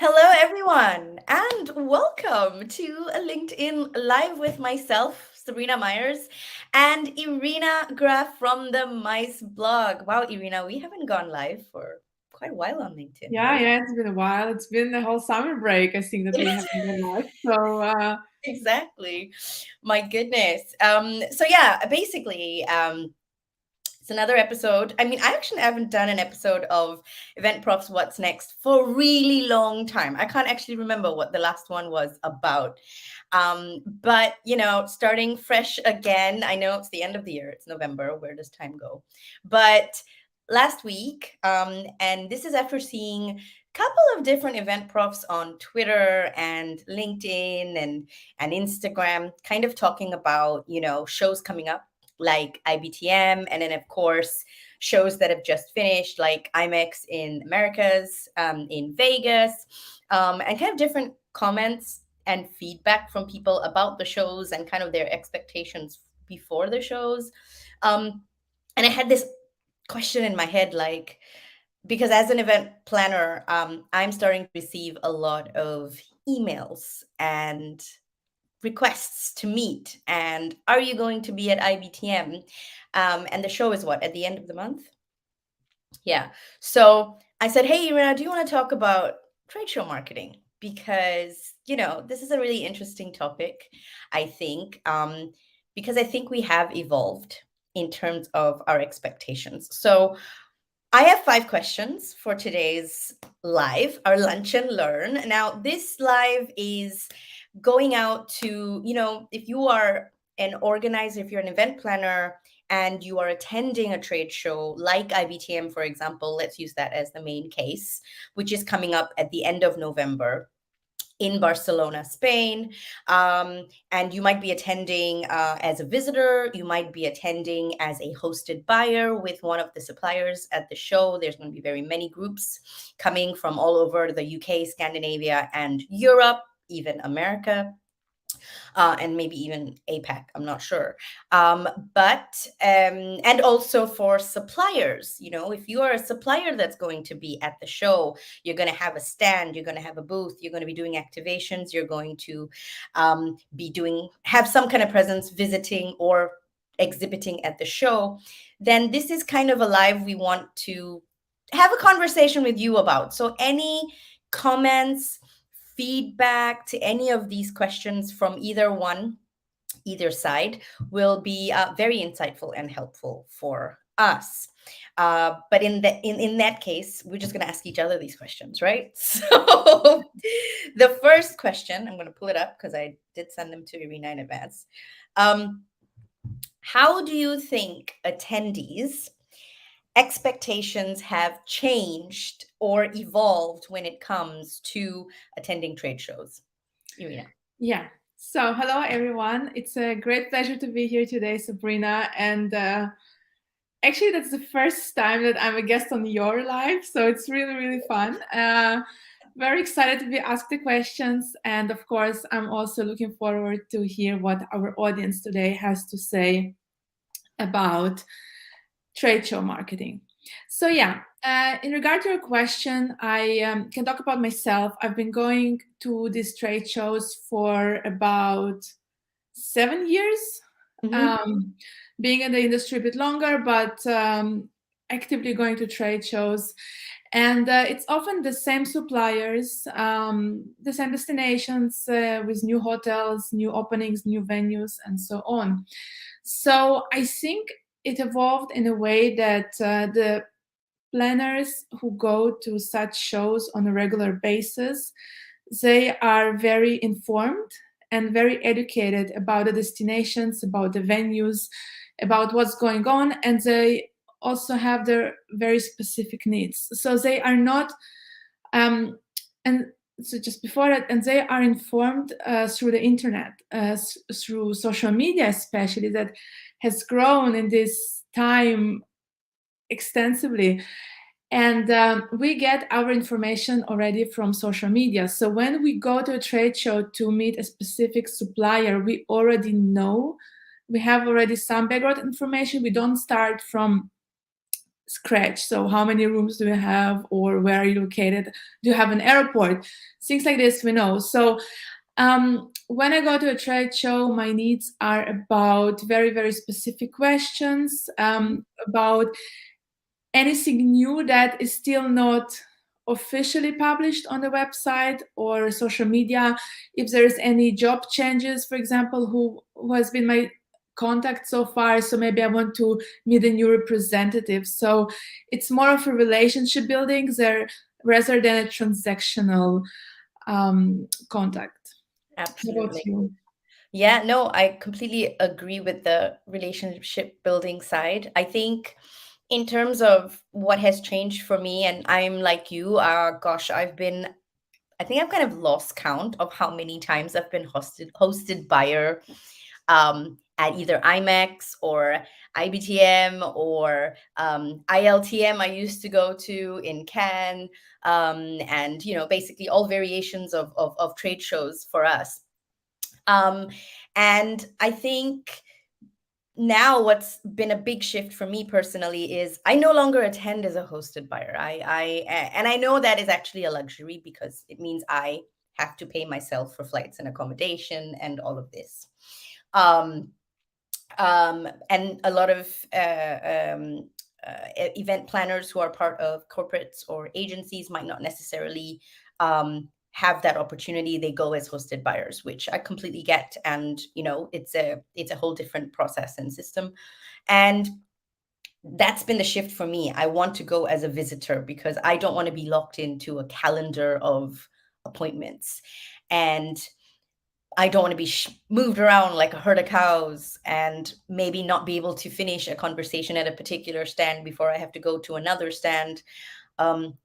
Hello, everyone, and welcome to a LinkedIn Live with myself, Sabrina Myers, and Irina Graf from the Mice blog. Wow, Irina, we haven't gone live for quite a while on LinkedIn, Yeah, right? yeah, it's been a while. It's been the whole summer break, I think, that we haven't been live. Exactly. My goodness. So basically, it's another episode. I mean, I actually haven't done an episode of Event Profs What's Next for a really long time. I can't actually remember what the last one was about. But starting fresh again. I know it's the end of the year. It's November. Where does time go? But last week, and this is after seeing a couple of different event profs on Twitter and LinkedIn and Instagram, kind of talking about shows coming up like IBTM, and then of course shows that have just finished like IMEX in Americas, in Vegas, and kind of different comments and feedback from people about the shows and kind of their expectations before the shows. And I had this question in my head, like, because as an event planner, I'm starting to receive a lot of emails and requests to meet. And are you going to be at IBTM? And the show is what, at the end of the month? Yeah. So I said, hey, Irina, do you want to talk about trade show marketing? Because, this is a really interesting topic, I think, because I think we have evolved in terms of our expectations. So I have 5 questions for today's live, our lunch and learn. Now, this live is going out to, if you are an organizer, if you're an event planner and you are attending a trade show like IBTM, for example, let's use that as the main case, which is coming up at the end of November in Barcelona, Spain. And you might be attending as a visitor. You might be attending as a hosted buyer with one of the suppliers at the show. There's going to be very many groups coming from all over the UK, Scandinavia, and Europe, even America, and maybe even APAC. I'm not sure. And also for suppliers, if you are a supplier that's going to be at the show, you're going to have a stand, you're going to have a booth, you're going to be doing activations, you're going to have some kind of presence visiting or exhibiting at the show, then this is kind of a live we want to have a conversation with you about. So any comments, feedback to any of these questions from either side will be very insightful and helpful for us. But in that case, we're just going to ask each other these questions, right? So the first question, I'm going to pull it up because I did send them to Irina in advance. How do you think attendees' expectations have changed or evolved when it comes to attending trade shows? Irina. Yeah. So, hello, everyone. It's a great pleasure to be here today, Sabrina. And actually, that's the first time that I'm a guest on your live. So, it's really, really fun. Very excited to be asked the questions. And of course, I'm also looking forward to hear what our audience today has to say about trade show marketing. So yeah, in regard to your question, I can talk about myself. I've been going to these trade shows for about 7 years, being in the industry a bit longer, but actively going to trade shows. And it's often the same suppliers, the same destinations with new hotels, new openings, new venues, and so on. So I think it evolved in a way that the planners who go to such shows on a regular basis, they are very informed and very educated about the destinations, about the venues, about what's going on, and they also have their very specific needs. So they are not, and so just before that, and they are informed through the internet, through social media, especially, that has grown in this time extensively. And we get our information already from social media. So when we go to a trade show to meet a specific supplier, we already know, we have already some background information. We don't start from scratch. So how many rooms do you have, or where are you located? Do you have an airport? Things like this we know. So when I go to a trade show, my needs are about very, very specific questions, about anything new that is still not officially published on the website or social media. If there is any job changes, for example, who has been my contact so far, so maybe I want to meet a new representative. So it's more of a relationship building there rather than a transactional contact. How about Absolutely. you? Yeah, no, I completely agree with the relationship building side. I think in terms of what has changed for me, and I'm like you, gosh, I think I've kind of lost count of how many times I've been hosted buyer at either IMAX or IBTM or ILTM I used to go to in Cannes, and basically all variations of trade shows for us. Um, and I think now what's been a big shift for me personally is I no longer attend as a hosted buyer. And I know that is actually a luxury because it means I have to pay myself for flights and accommodation and all of this. Um, and a lot of event planners who are part of corporates or agencies might not necessarily have that opportunity. They go as hosted buyers, which I completely get, and it's a whole different process and system. And that's been the shift for me. I want to go as a visitor because I don't want to be locked into a calendar of appointments, and I don't want to be moved around like a herd of cows and maybe not be able to finish a conversation at a particular stand before I have to go to another stand,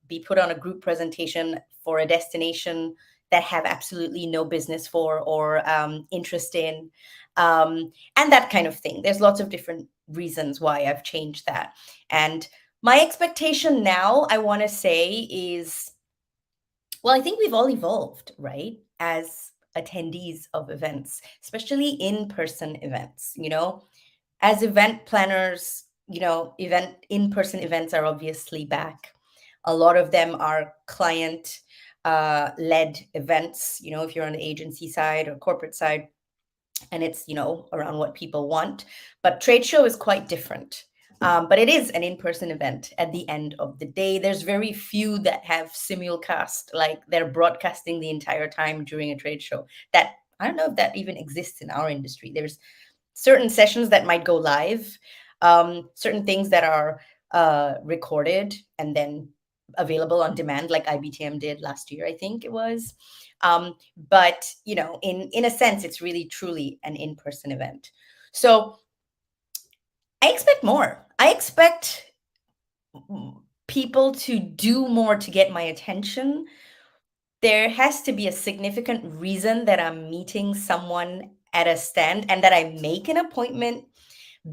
be put on a group presentation for a destination that have absolutely no business for or interest in, and that kind of thing. There's lots of different reasons why I've changed that. And my expectation now, I want to say, is well, I think we've all evolved, right? As attendees of events, especially in person events, as event planners, event in person events are obviously back. A lot of them are client led events, if you're on the agency side or corporate side, and it's around what people want. But trade show is quite different, but it is an in-person event. At the end of the day, there's very few that have simulcast, like they're broadcasting the entire time during a trade show. That I don't know if that even exists in our industry. There's certain sessions that might go live, certain things that are recorded and then available on demand, like IBTM did last year, I think it was. But in a sense, it's really truly an in-person event. So I expect more. I expect people to do more to get my attention. There has to be a significant reason that I'm meeting someone at a stand and that I make an appointment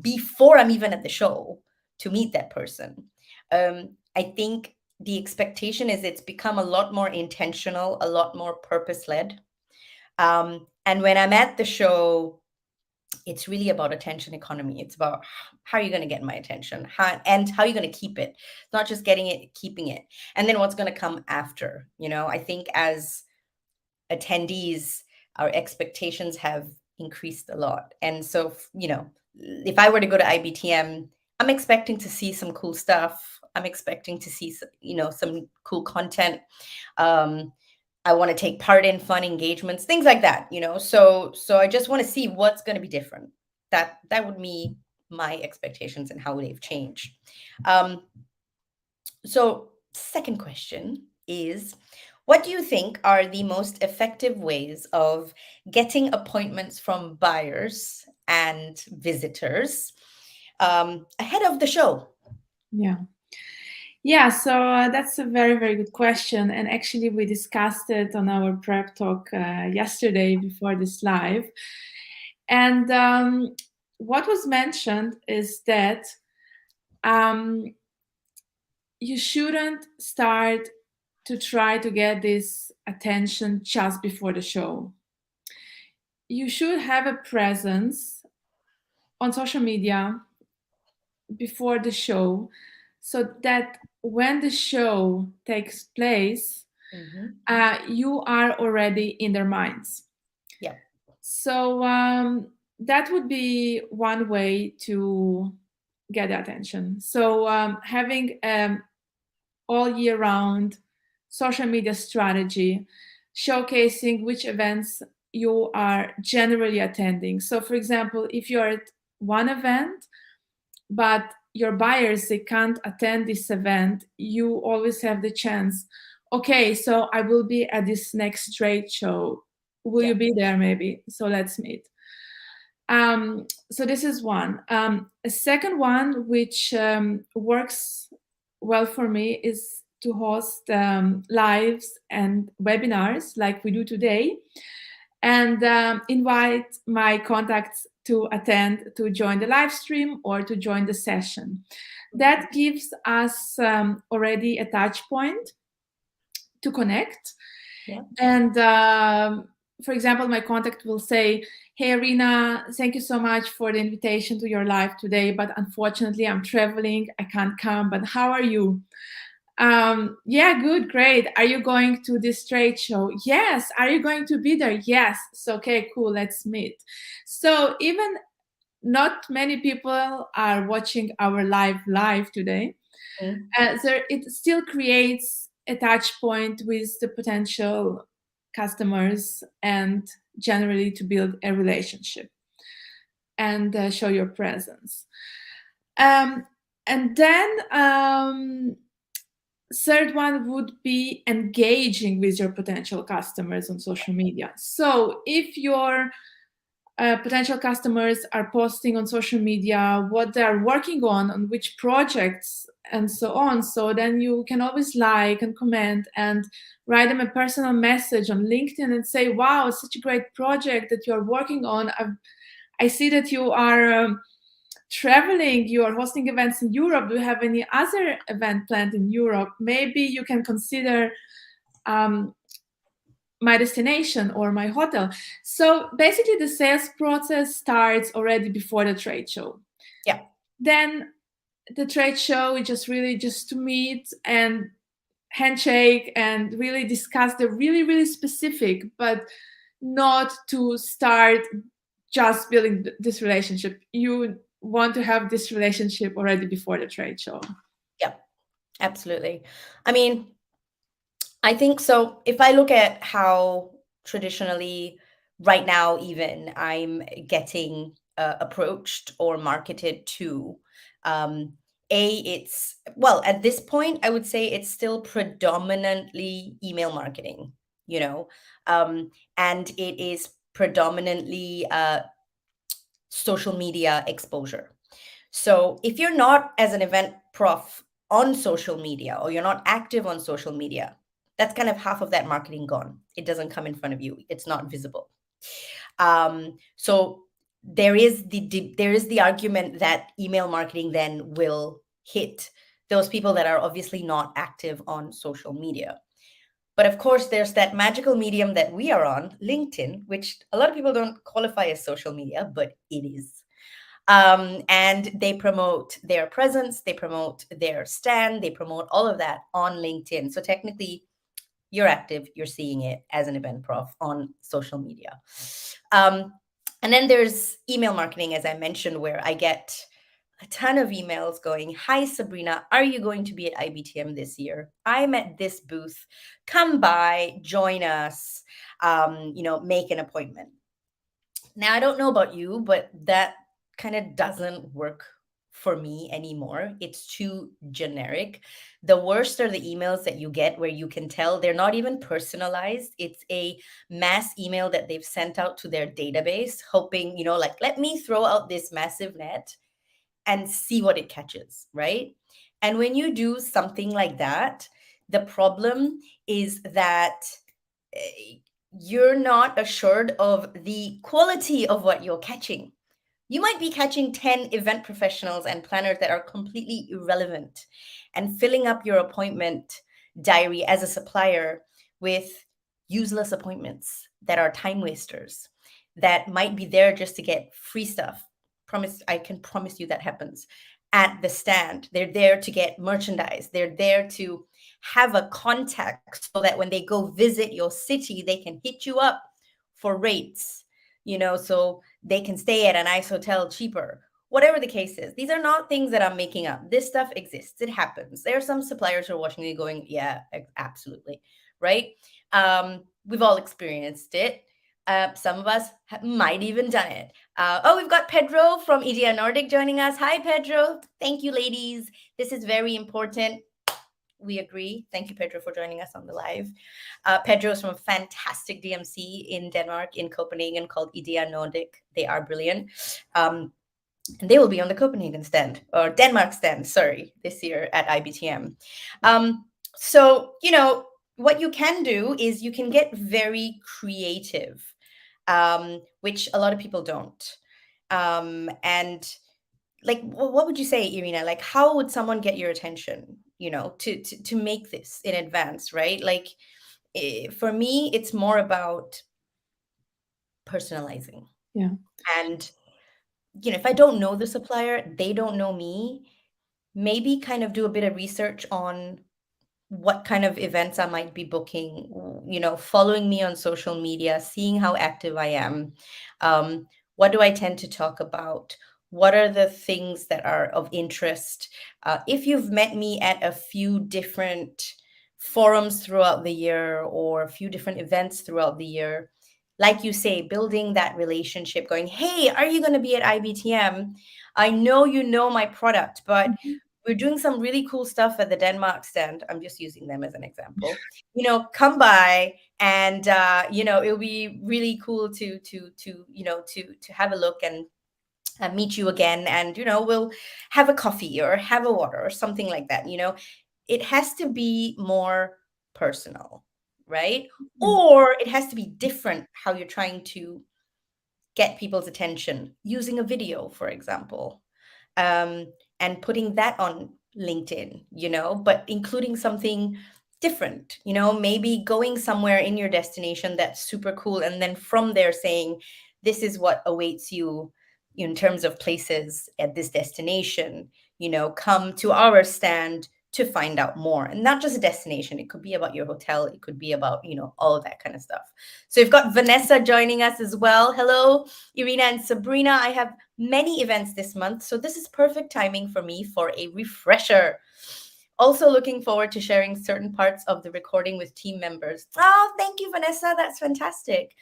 before I'm even at the show to meet that person. I think the expectation is it's become a lot more intentional, a lot more purpose led. And when I'm at the show, it's really about attention economy. It's about how are you going to get my attention, and how are you going to keep it. Not just getting it, keeping it, and then what's going to come after. I think as attendees, our expectations have increased a lot. And so, if I were to go to IBTM, I'm expecting to see some cool stuff. I'm expecting to see, some cool content. I want to take part in fun engagements, things like that, So I just want to see what's going to be different. That would be my expectations and how they've changed. So second question is, what do you think are the most effective ways of getting appointments from buyers and visitors ahead of the show? Yeah, so that's a very, very good question. And actually, we discussed it on our prep talk yesterday before this live. And what was mentioned is that you shouldn't start to try to get this attention just before the show. You should have a presence on social media before the show so that when the show takes place, you are already in their minds. Yeah. So that would be one way to get attention. So having all year round social media strategy, showcasing which events you are generally attending. So, for example, if you're at one event, but your buyers they can't attend this event, you always have the chance. Okay, so I will be at this next trade show. Will you be there? Maybe. So let's meet. So this is one. A second one, which works well for me, is to host lives and webinars like we do today, and invite my contacts to attend, to join the live stream or to join the session. That gives us already a touch point to connect. Yeah. And for example, my contact will say, "Hey, Irina, thank you so much for the invitation to your live today, but unfortunately, I'm traveling. I can't come. But how are you?" Yeah, good, great. Are you going to this trade show? Yes. Are you going to be there? Yes. So, okay, cool. Let's meet. So even not many people are watching our live today. So it still creates a touch point with the potential customers and generally to build a relationship and show your presence. And then third one would be engaging with your potential customers on social media. So if your potential customers are posting on social media what they're working on which projects and so on, so then you can always like and comment and write them a personal message on LinkedIn and say, wow, it's such a great project that you're working on. I see that you are traveling, you are hosting events in Europe. Do you have any other event planned in Europe? Maybe you can consider my destination or my hotel. So basically the sales process starts already before the trade show. Yeah. Then the trade show is just really just to meet and handshake and really discuss the really, really specific, but not to start just building this relationship. You want to have this relationship already before the trade show. Yeah, absolutely. I mean, I think so. If I look at how traditionally, right now, even I'm getting approached or marketed to, it's, well, at this point, I would say it's still predominantly email marketing, you know, and it is predominantly social media exposure. So if you're not as an event prof on social media or you're not active on social media, that's kind of half of that marketing gone. It doesn't come in front of you. It's not visible. So there is the argument that email marketing then will hit those people that are obviously not active on social media. But of course, there's that magical medium that we are on, LinkedIn, which a lot of people don't qualify as social media, but it is. And they promote their presence, they promote their stand, they promote all of that on LinkedIn. So technically, you're active, you're seeing it as an event prof on social media. And then there's email marketing, as I mentioned, where I get a ton of emails going, "Hi, Sabrina, are you going to be at IBTM this year? I'm at this booth. Come by, join us, make an appointment." Now, I don't know about you, but that kind of doesn't work for me anymore. It's too generic. The worst are the emails that you get where you can tell they're not even personalized. It's a mass email that they've sent out to their database, hoping, like, let me throw out this massive net and see what it catches, right? And when you do something like that, the problem is that you're not assured of the quality of what you're catching. You might be catching 10 event professionals and planners that are completely irrelevant and filling up your appointment diary as a supplier with useless appointments that are time wasters that might be there just to get free stuff. I can promise you that happens. at the stand. They're there to get merchandise. They're there to have a contact so that when they go visit your city, they can hit you up for rates, so they can stay at a nice hotel cheaper. Whatever the case is, these are not things that I'm making up. This stuff exists. It happens. There are some suppliers who are watching me going, yeah, absolutely. Right? We've all experienced it. Some of us might even done it. We've got Pedro from Idea Nordic joining us. Hi, Pedro. Thank you, ladies. This is very important. We agree. Thank you, Pedro, for joining us on the live. Pedro is from a fantastic DMC in Denmark, in Copenhagen, called Idea Nordic. They are brilliant. And they will be on the Copenhagen stand, or Denmark stand, sorry, this year at IBTM. So, what you can do is you can get very creative, which a lot of people don't. And like, what would you say, Irina? Like, how would someone get your attention, to make this in advance, right? Like, for me, it's more about personalizing. Yeah. And, if I don't know the supplier, they don't know me, maybe kind of do a bit of research on what kind of events I might be booking, following me on social media, seeing how active I am. What do I tend to talk about? What are the things that are of interest? If you've met me at a few different forums throughout the year or a few different events throughout the year, like you say, building that relationship, going, hey, are you going to be at IBTM? I know you know my product, but we're doing some really cool stuff at the Denmark stand. I'm just using them as an example. Come by, and it'll be really cool to have a look and meet you again, and we'll have a coffee or have a water or something like that. It has to be more personal, right? Or it has to be different how you're trying to get people's attention, using a video, for example, and putting that on LinkedIn, but including something different, maybe going somewhere in your destination that's super cool. And then from there saying, this is what awaits you in terms of places at this destination, come to our stand to find out more. And not just a destination, it could be about your hotel, it could be about, all of that kind of stuff. So we've got Vanessa joining us as well. Hello, Irina and Sabrina. I have many events this month, so this is perfect timing for me for a refresher. Also looking forward to sharing certain parts of the recording with team members. Oh, thank you, Vanessa. That's fantastic.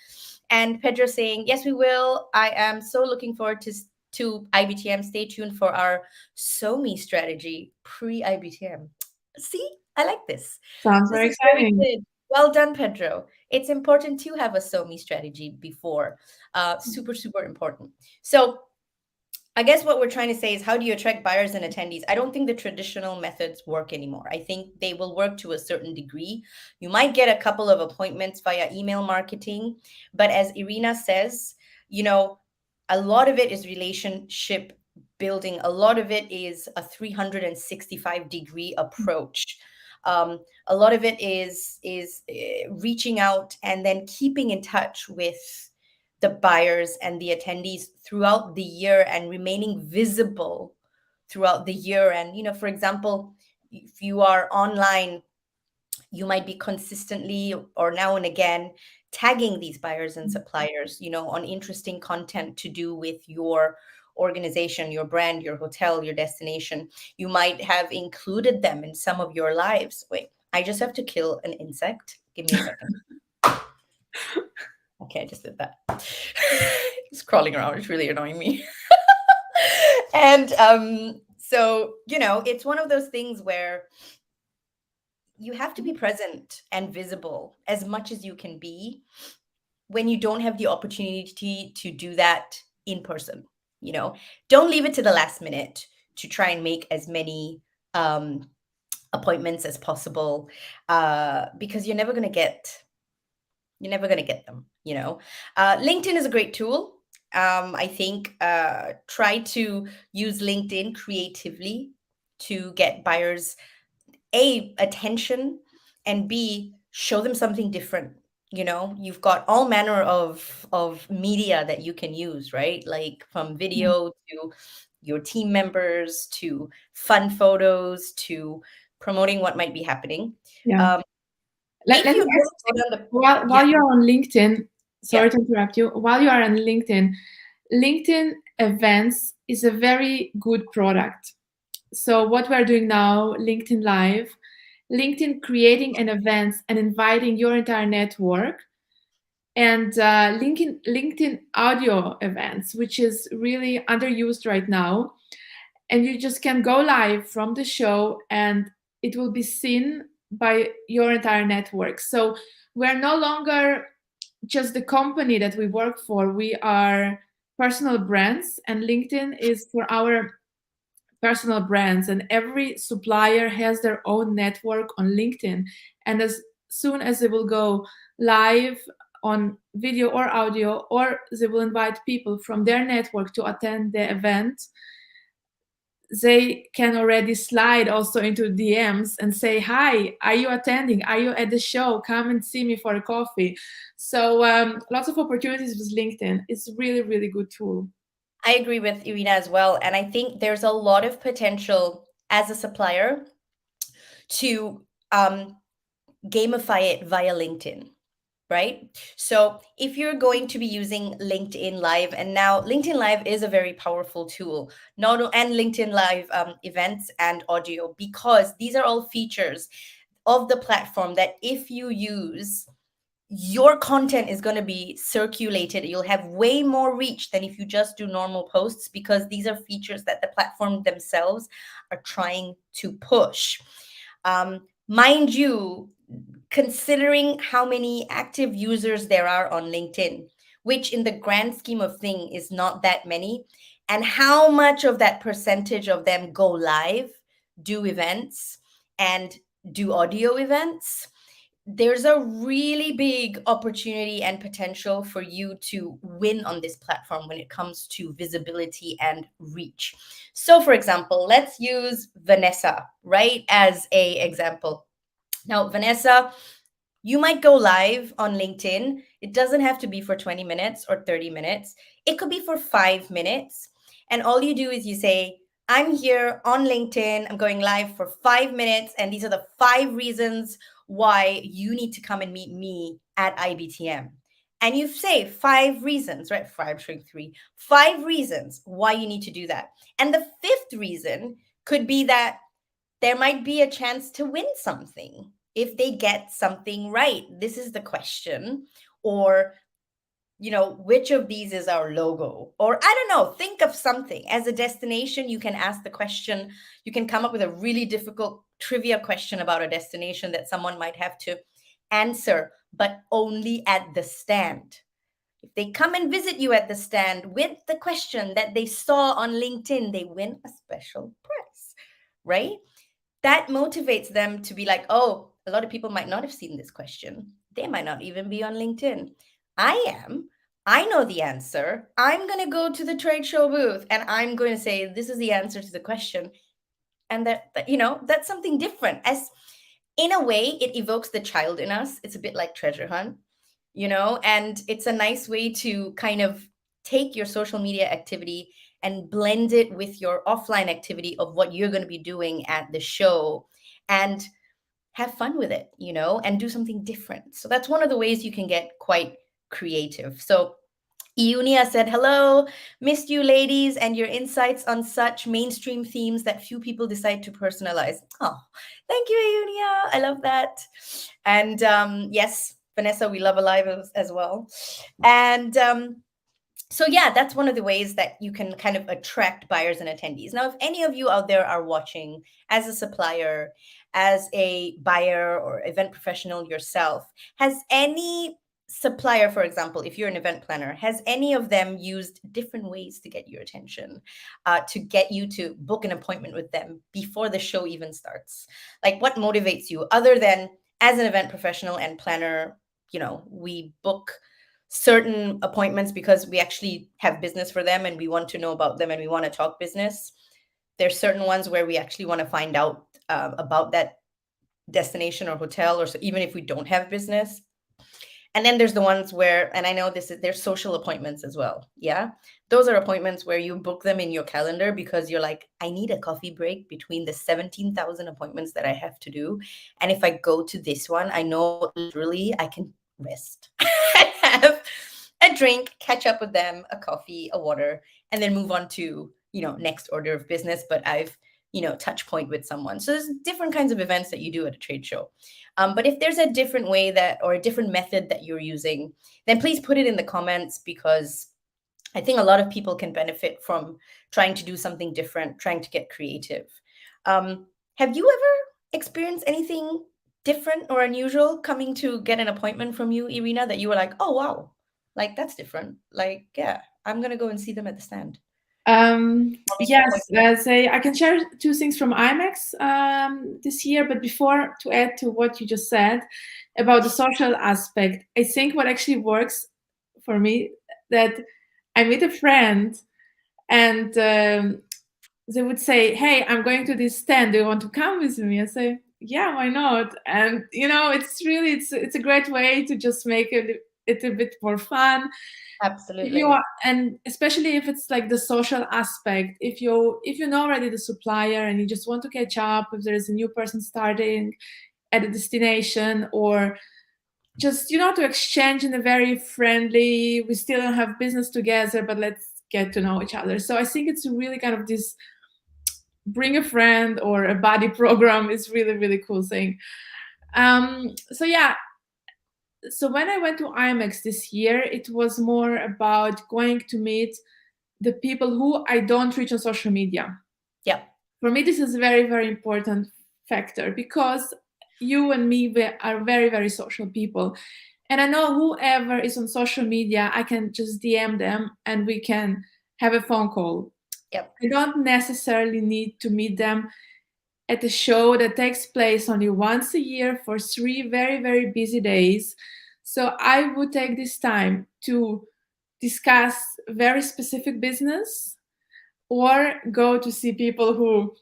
And Pedro saying, yes, we will. I am so looking forward to IBTM. Stay tuned for our SOMI strategy pre-IBTM. See, I like this. Sounds very exciting. Very good. Well done, Pedro. It's important to have a SOMI strategy before. Super, super important. So I guess what we're trying to say is, how do you attract buyers and attendees? I don't think the traditional methods work anymore. I think they will work to a certain degree. You might get a couple of appointments via email marketing, but as Irina says, a lot of it is relationship building. A lot of it is a 365-degree approach. A lot of it is reaching out and then keeping in touch with the buyers and the attendees throughout the year and remaining visible throughout the year. And, for example, if you are online, you might be consistently or now and again tagging these buyers and suppliers, on interesting content to do with your organization, your brand, your hotel, your destination. You might have included them in some of your lives. Wait, I just have to kill an insect. Give me a second. Okay, I just did that. It's crawling around. It's really annoying me. And so, it's one of those things where you have to be present and visible as much as you can be when you don't have the opportunity to do that in person. Don't leave it to the last minute to try and make as many appointments as possible, because you're never going to get them. LinkedIn is a great tool. I think try to use LinkedIn creatively to get buyers A, attention, and B, show them something different. you've got all manner of media that you can use, right? Like from Yeah. video to your team members to fun photos to promoting what might be happening. Yeah. Um, Let if me you ask don't go you, down the while yeah, you're on LinkedIn, yeah, sorry to interrupt you, while you are on LinkedIn, LinkedIn events is a very good product. So what we're doing now, LinkedIn Live, LinkedIn creating an event and inviting your entire network, and LinkedIn audio events, which is really underused right now. And you just can go live from the show and it will be seen by your entire network. So we're no longer just the company that we work for, we are personal brands, and LinkedIn is for our personal brands, and every supplier has their own network on LinkedIn. And as soon as they will go live on video or audio, or they will invite people from their network to attend the event, they can already slide also into DMs and say, "Hi, are you attending? Are you at the show? Come and see me for a coffee." So lots of opportunities with LinkedIn. It's really, really good tool. I agree with Irina as well, and I think there's a lot of potential as a supplier to gamify it via LinkedIn, right? So if you're going to be using LinkedIn Live, and now LinkedIn Live is a very powerful tool, and LinkedIn Live events and audio, because these are all features of the platform that if you use, your content is going to be circulated. You'll have way more reach than if you just do normal posts, because these are features that the platform themselves are trying to push. Mind you, considering how many active users there are on LinkedIn, which in the grand scheme of thing is not that many, and how much of that percentage of them go live, do events, and do audio events, there's a really big opportunity and potential for you to win on this platform when it comes to visibility and reach. So for example, let's use Vanessa, right, as a example. Now, Vanessa, you might go live on LinkedIn. It doesn't have to be for 20 minutes or 30 minutes. It could be for 5 minutes. And all you do is you say, I'm here on LinkedIn. I'm going live for 5 minutes. And these are the 5 reasons why you need to come and meet me at IBTM. And you say 5 reasons, right? 5 shrink 3, 5 reasons why you need to do that. And the fifth reason could be that there might be a chance to win something if they get something right. This is the question. Or, which of these is our logo? Or I don't know, think of something. As a destination, you can ask the question, you can come up with a really difficult trivia question about a destination that someone might have to answer, but only at the stand. If they come and visit you at the stand with the question that they saw on LinkedIn, they win a special prize, right? That motivates them to be like, oh, a lot of people might not have seen this question. They might not even be on LinkedIn. I am. I know the answer. I'm going to go to the trade show booth and I'm going to say, this is the answer to the question. And that's something different. As in a way, it evokes the child in us. It's a bit like treasure hunt, and it's a nice way to kind of take your social media activity and blend it with your offline activity of what you're going to be doing at the show, and have fun with it, and do something different. So that's one of the ways you can get quite creative. So Iunia said, hello, missed you ladies and your insights on such mainstream themes that few people decide to personalize. Oh, thank you, Iunia. I love that. And yes, Vanessa, we love Alive as well. And so yeah, that's one of the ways that you can kind of attract buyers and attendees. Now, if any of you out there are watching as a supplier, as a buyer or event professional yourself, has any supplier, for example, if you're an event planner, has any of them used different ways to get your attention, to get you to book an appointment with them before the show even starts? Like, what motivates you other than, as an event professional and planner, we book certain appointments because we actually have business for them and we want to know about them and we want to talk business. There's certain ones where we actually want to find out about that destination or hotel, or so, even if we don't have business. And then there's the ones where, and I know there's social appointments as well. Yeah. Those are appointments where you book them in your calendar because you're like, I need a coffee break between the 17,000 appointments that I have to do. And if I go to this one, I know literally I can rest, have a drink, catch up with them, a coffee, a water, and then move on to, next order of business. But I've, touch point with someone. So there's different kinds of events that you do at a trade show. But if there's a different way or a different method that you're using, then please put it in the comments, because I think a lot of people can benefit from trying to do something different, trying to get creative. Have you ever experienced anything different or unusual coming to get an appointment from you, Irina, that you were like, oh, wow, like that's different. Like, yeah, I'm going to go and see them at the stand. Yes, I can share two things from IMEX this year, but before, to add to what you just said about the social aspect, I think what actually works for me, that I meet a friend and they would say, hey, I'm going to this stand, do you want to come with me? I say, yeah, why not? And it's really, it's a great way to just make it a bit more fun. Absolutely. And especially if it's like the social aspect, if you know already the supplier and you just want to catch up, if there is a new person starting at a destination, or just to exchange in a very friendly, we still don't have business together, but let's get to know each other. So I think it's really kind of this bring a friend or a buddy program is really, really cool thing. So when I went to IMEX this year, it was more about going to meet the people who I don't reach on social media. Yeah. For me, this is a very, very important factor, because you and me, we are very, very social people. And I know whoever is on social media, I can just DM them and we can have a phone call. Yep. I don't necessarily need to meet them at a show that takes place only once a year for 3 very, very busy days. So I would take this time to discuss very specific business, or go to see people who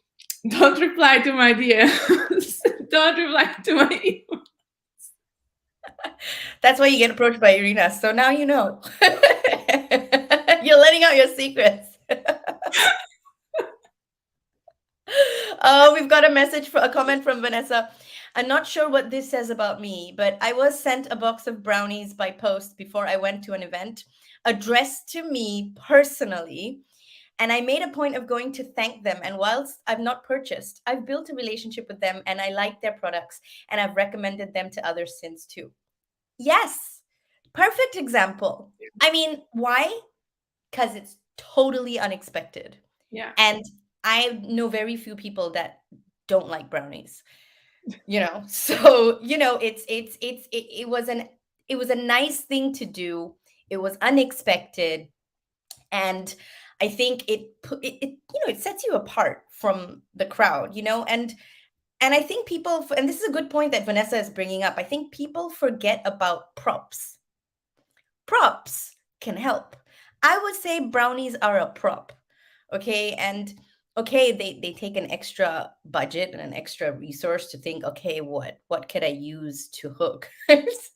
don't reply to my DMs, don't reply to my emails. That's why you get approached by Irina. So now you know. You're letting out your secrets. We've got a comment from Vanessa. I'm not sure what this says about me, but I was sent a box of brownies by post before I went to an event addressed to me personally. And I made a point of going to thank them. And whilst I've not purchased, I've built a relationship with them and I like their products and I've recommended them to others since too. Yes, perfect example. I mean, why? Because it's totally unexpected. Yeah. And I know very few people that don't like brownies. So it was a nice thing to do. It was unexpected, and I think it sets you apart from the crowd, and I think people, and this is a good point that Vanessa is bringing up, I think people forget about props. Props can help. I would say brownies are a prop. Okay. And okay, they take an extra budget and an extra resource to think, okay, what could I use to hook? Yes,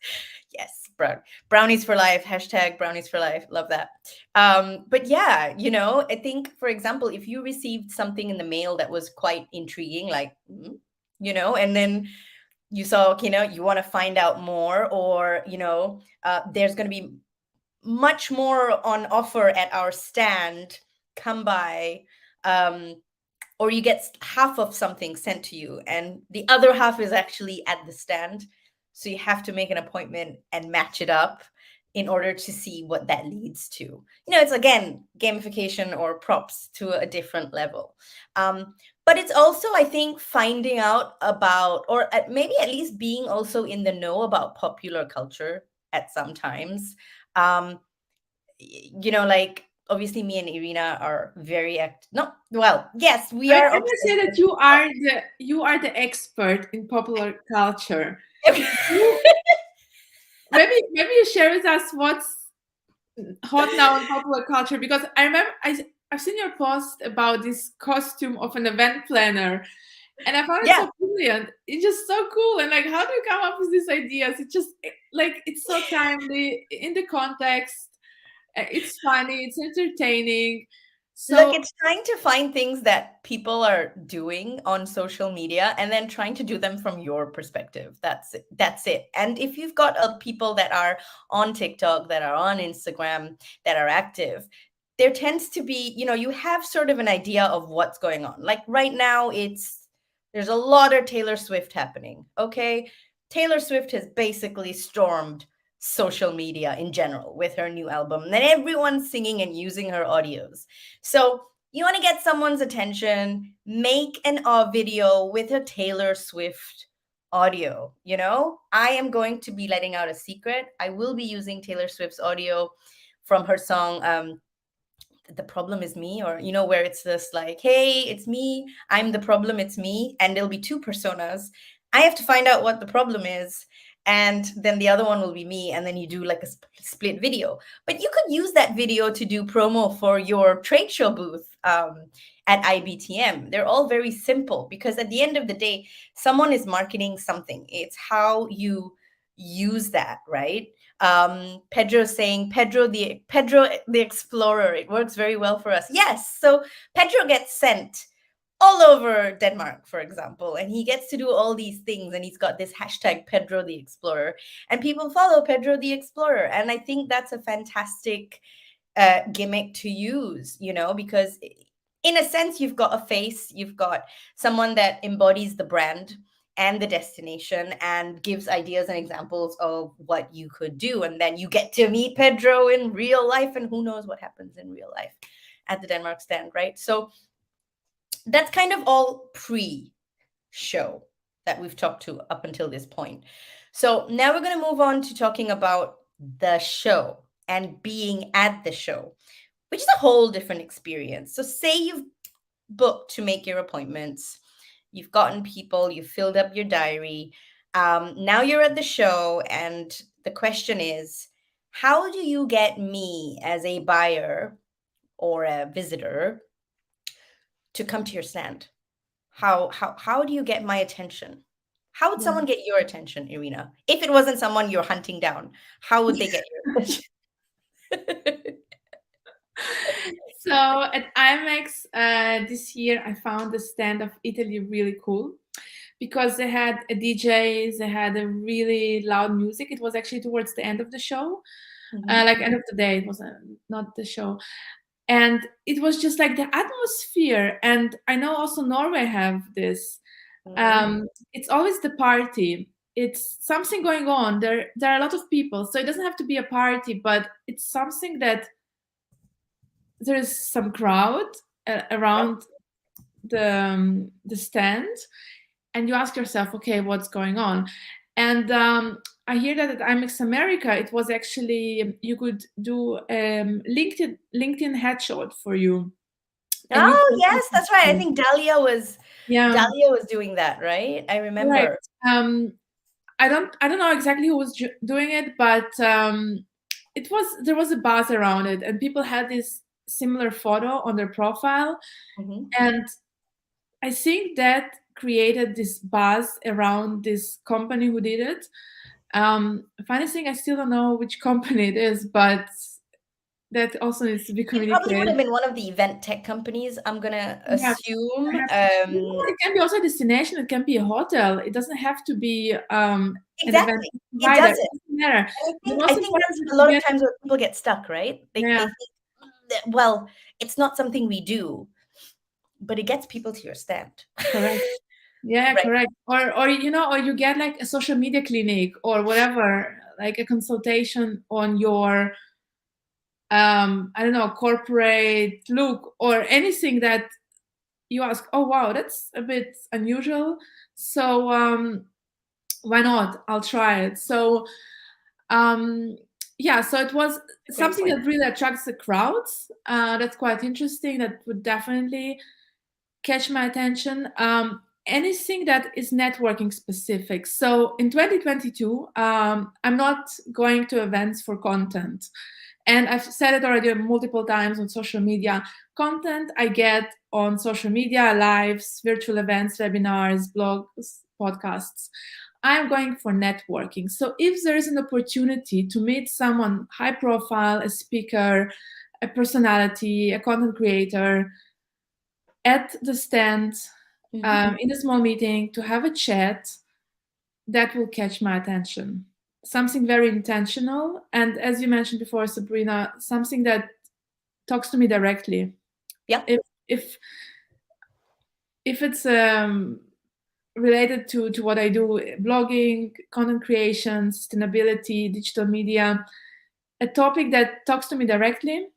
brownies for life, hashtag brownies for life. Love that. But yeah, I think, for example, if you received something in the mail that was quite intriguing, like, and then you saw, okay, you want to find out more, or, there's going to be much more on offer at our stand, come by, or you get half of something sent to you and the other half is actually at the stand. So you have to make an appointment and match it up in order to see what that leads to. It's, again, gamification or props to a different level. But it's also, I think, finding out about, or maybe at least being also in the know about popular culture at some times. Like, obviously me and Irina are very yes, we are. I can say that you are the expert in popular culture. Maybe you share with us what's hot now in popular culture, because I remember I've seen your post about this costume of an event planner, And I found it Yeah. so brilliant. It's just so cool. And like, how do you come up with these ideas? It's just like, it's so timely in the context. It's funny. It's entertaining. Look, So it's trying to find things that people are doing on social media and then trying to do them from your perspective. That's it. That's it. And if you've got people that are on TikTok, that are on Instagram, that are active, there tends to be, you have sort of an idea of what's going on. Like right now, there's a lot of Taylor Swift happening. Okay. Taylor Swift has basically stormed social media in general with her new album. And then everyone's singing and using her audios. So you want to get someone's attention, make an video with a Taylor Swift audio. I am going to be letting out a secret. I will be using Taylor Swift's audio from her song The Problem Is Me, or where it's this like, hey, it's me, I'm the problem, it's me, and there'll be two personas. I have to find out what the problem is, and then the other one will be me, and then you do like a split video. But you could use that video to do promo for your trade show booth at IBTM. They're all very simple, because at the end of the day, someone is marketing something. It's how you use that, right? Pedro saying Pedro the Explorer. It works very well for us. Yes. So Pedro gets sent all over Denmark, for example, and he gets to do all these things, and he's got this hashtag Pedro the Explorer, and people follow Pedro the Explorer. And I think that's a fantastic gimmick to use, because in a sense, you've got a face, you've got someone that embodies the brand and the destination and gives ideas and examples of what you could do. And then you get to meet Pedro in real life, and who knows what happens in real life at the Denmark stand, right? So that's kind of all pre-show that we've talked to up until this point. So now we're going to move on to talking about the show and being at the show, which is a whole different experience. So say you've booked to make your appointments, you've gotten people, you've filled up your diary. Now you're at the show, and the question is, how do you get me as a buyer or a visitor to come to your stand? How do you get my attention? How would yeah. someone get your attention, Irina? If it wasn't someone you're hunting down, how would they get your attention? So at IMAX this year, I found the stand of Italy really cool, because they had a DJ, they had a really loud music. It was actually towards the end of the show, like end of the day. It was not the show, and it was just like the atmosphere. And I know also Norway have this. It's always the party. It's something going on. There are a lot of people, so it doesn't have to be a party, but it's something that there's some crowd around the stand, and you ask yourself, okay, what's going on? And I hear that at IMAX America, it was actually, you could do LinkedIn headshot for you. And you Oh, yes, that's right. I think Dahlia was yeah, doing that, right? I right. remember. I don't know exactly who was doing it, but there was a buzz around it, and people had this similar photo on their profile, and I think that created this buzz around this company who did it. Funny thing, I still don't know which company it is, but that also needs to be It probably would communicated. have been one of the event tech companies, I'm gonna Yeah, assume. it can be also a destination. It can be a hotel. It doesn't have to be an event Exactly. It provider. It doesn't. doesn't matter. And The I most think important that's is a to lot of get times where people get stuck, right? They yeah. think, well, it's not something we do, but it gets people to your stand. Correct. Yeah, Right. correct. Or or you get like a social media clinic or whatever, like a consultation on your I don't know, corporate look or anything that you ask, oh wow, that's a bit unusual. So why not? I'll try it. So yeah, so it was Great something point. that really attracts the crowds. That's quite interesting. That would definitely catch my attention. Anything that is networking specific. So in 2022, I'm not going to events for content. And I've said it already multiple times on social media. content I get on social media, lives, virtual events, webinars, blogs, podcasts. I'm going for networking. So if there is an opportunity to meet someone high profile, a speaker, a personality, a content creator at the stand, in a small meeting, to have a chat, that will catch my attention. Something very intentional. And as you mentioned before, Sabrina, something that talks to me directly. Yeah. If it's related to what I do, blogging, content creation, sustainability, digital media, a topic that talks to me directly,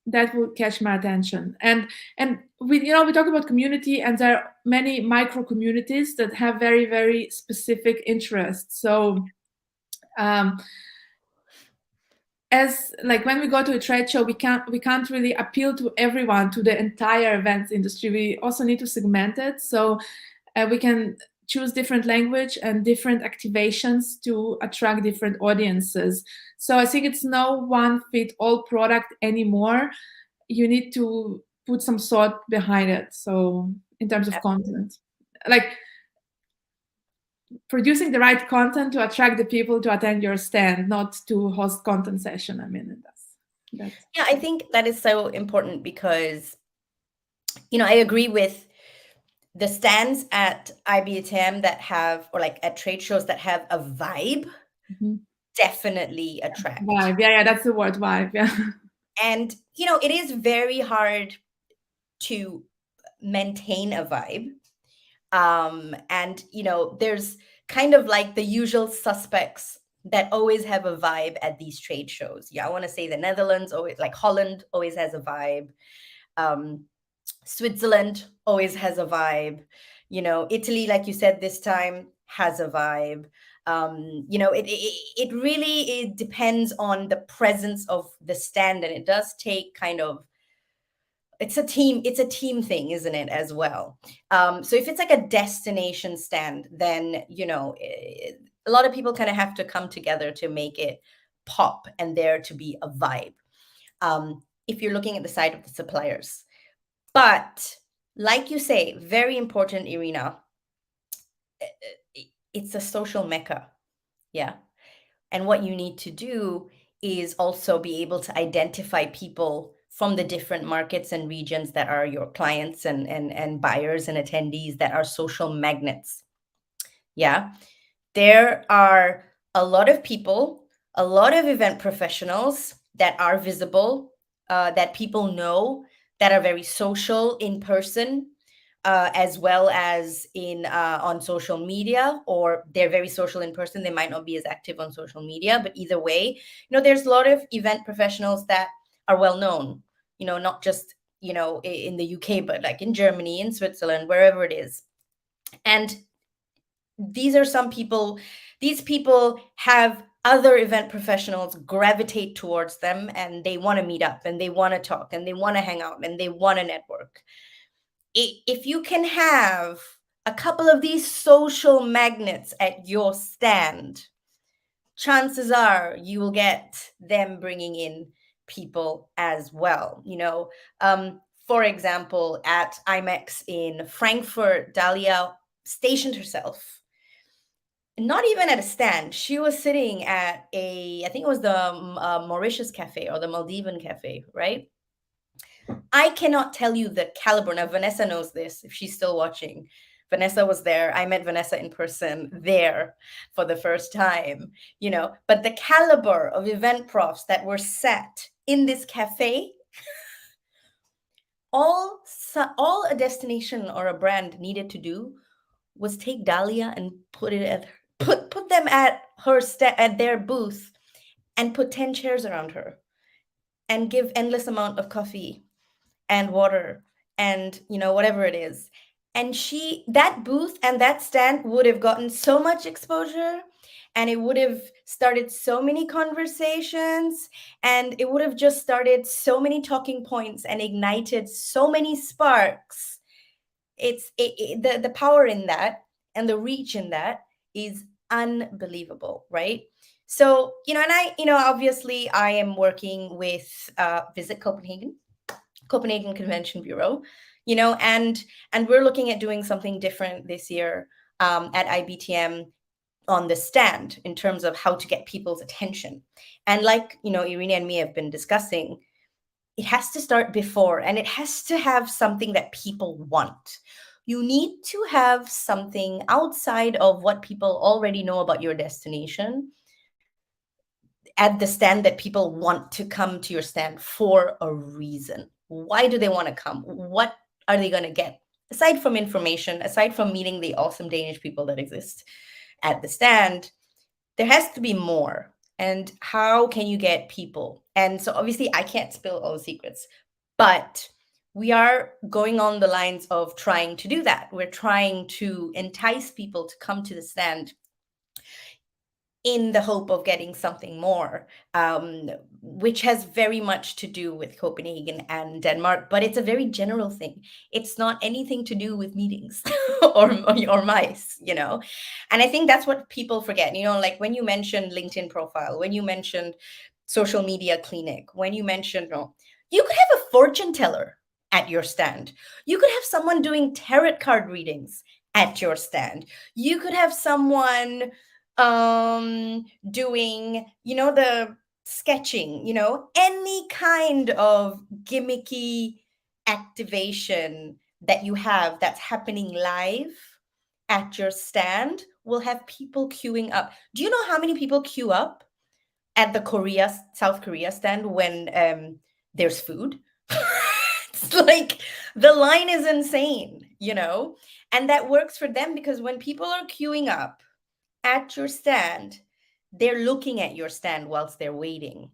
that will catch my attention. And we talk about community, and there are many micro communities that have very, very specific interests. So as like when we go to a trade show, we can't really appeal to everyone, to the entire events industry. We also need to segment it, so we can choose different language and different activations to attract different audiences. So I think it's no one fit all product anymore. You need to put some thought behind it. So in terms of content, like producing the right content to attract the people to attend your stand, not to host content session. I mean, that's Yeah, I think that is so important because, I agree with the stands at IBTM that have, or like at trade shows that have a vibe, definitely attract. Vibe. Yeah, that's the word, vibe. Yeah. And, it is very hard to maintain a vibe. And, there's kind of like the usual suspects that always have a vibe at these trade shows. Yeah, I want to say the Netherlands, always, like Holland always has a vibe. Switzerland always has a vibe. Italy, like you said, this time has a vibe. It really depends on the presence of the stand, and it does take kind of, it's a team thing, isn't it, as well? So if it's like a destination stand, then a lot of people kind of have to come together to make it pop and there to be a vibe. If you're looking at the side of the suppliers, but like you say, very important, Irina, it's a social mecca. Yeah. And what you need to do is also be able to identify people from the different markets and regions that are your clients and buyers and attendees that are social magnets. Yeah. There are a lot of people, a lot of event professionals that are visible, that people know, that are very social in person, as well as in on social media, or they're very social in person. They might not be as active on social media, but either way, there's a lot of event professionals that are well known. Not just in the UK, but like in Germany, in Switzerland, wherever it is. And these are some people. These people have other event professionals gravitate towards them, and they want to meet up, and they want to talk, and they want to hang out, and they want to network. If you can have a couple of these social magnets at your stand, chances are you will get them bringing in people as well. For example, at IMEX in Frankfurt, Dalia stationed herself, not even at a stand. She was sitting at I think it was the Mauritius Cafe or the Maldivian Cafe, right? I cannot tell you the caliber. Now, Vanessa knows this if she's still watching. Vanessa was there. I met Vanessa in person there for the first time, but the caliber of event profs that were sat in this cafe, all a destination or a brand needed to do was take Dahlia and put them at at their booth, and put 10 chairs around her and give endless amount of coffee and water and whatever it is. And that booth and that stand would have gotten so much exposure, and it would have started so many conversations, and it would have just started so many talking points and ignited so many sparks. The power in that and the reach in that is unbelievable, right? So, and I, obviously I am working with Visit Copenhagen. Copenhagen Convention Bureau, you know, and we're looking at doing something different this year at IBTM on the stand in terms of how to get people's attention. And like, you know, Irina and me have been discussing, it has to start before, and it has to have something that people want. You need to have something outside of what people already know about your destination at the stand that people want to come to your stand for a reason. Why do they want to come? What are they going to get? Aside from information, aside from meeting the awesome Danish people that exist at the stand, there has to be more. And how can you get people? And so obviously I can't spill all the secrets, but we are going on the lines of trying to do that. We're trying to entice people to come to the stand in the hope of getting something more, which has very much to do with Copenhagen and Denmark, but it's a very general thing. It's not anything to do with meetings or mice, you know. And I think that's what people forget. You know, like when you mentioned LinkedIn profile, when you mentioned social media clinic, when you mentioned, no, you could have a fortune teller at your stand. You could have someone doing tarot card readings at your stand. You could have someone doing, you know, the sketching, you know, any kind of gimmicky activation that you have that's happening live at your stand will have people queuing up. Do you know how many people queue up at the South Korea stand when there's food? It's like the line is insane, you know, and that works for them because when people are queuing up at your stand, they're looking at your stand whilst they're waiting.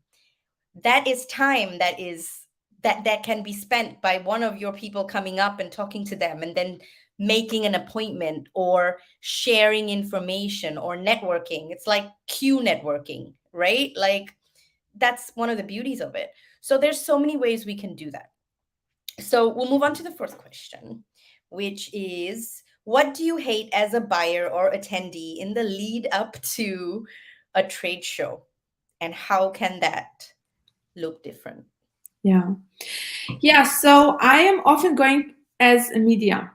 That is time that can be spent by one of your people coming up and talking to them and then making an appointment or sharing information or networking. It's like queue networking, right? Like that's one of the beauties of it. So there's so many ways we can do that. So we'll move on to the fourth question, which is, what do you hate as a buyer or attendee in the lead up to a trade show? And how can that look different? Yeah. Yeah. So I am often going as a media,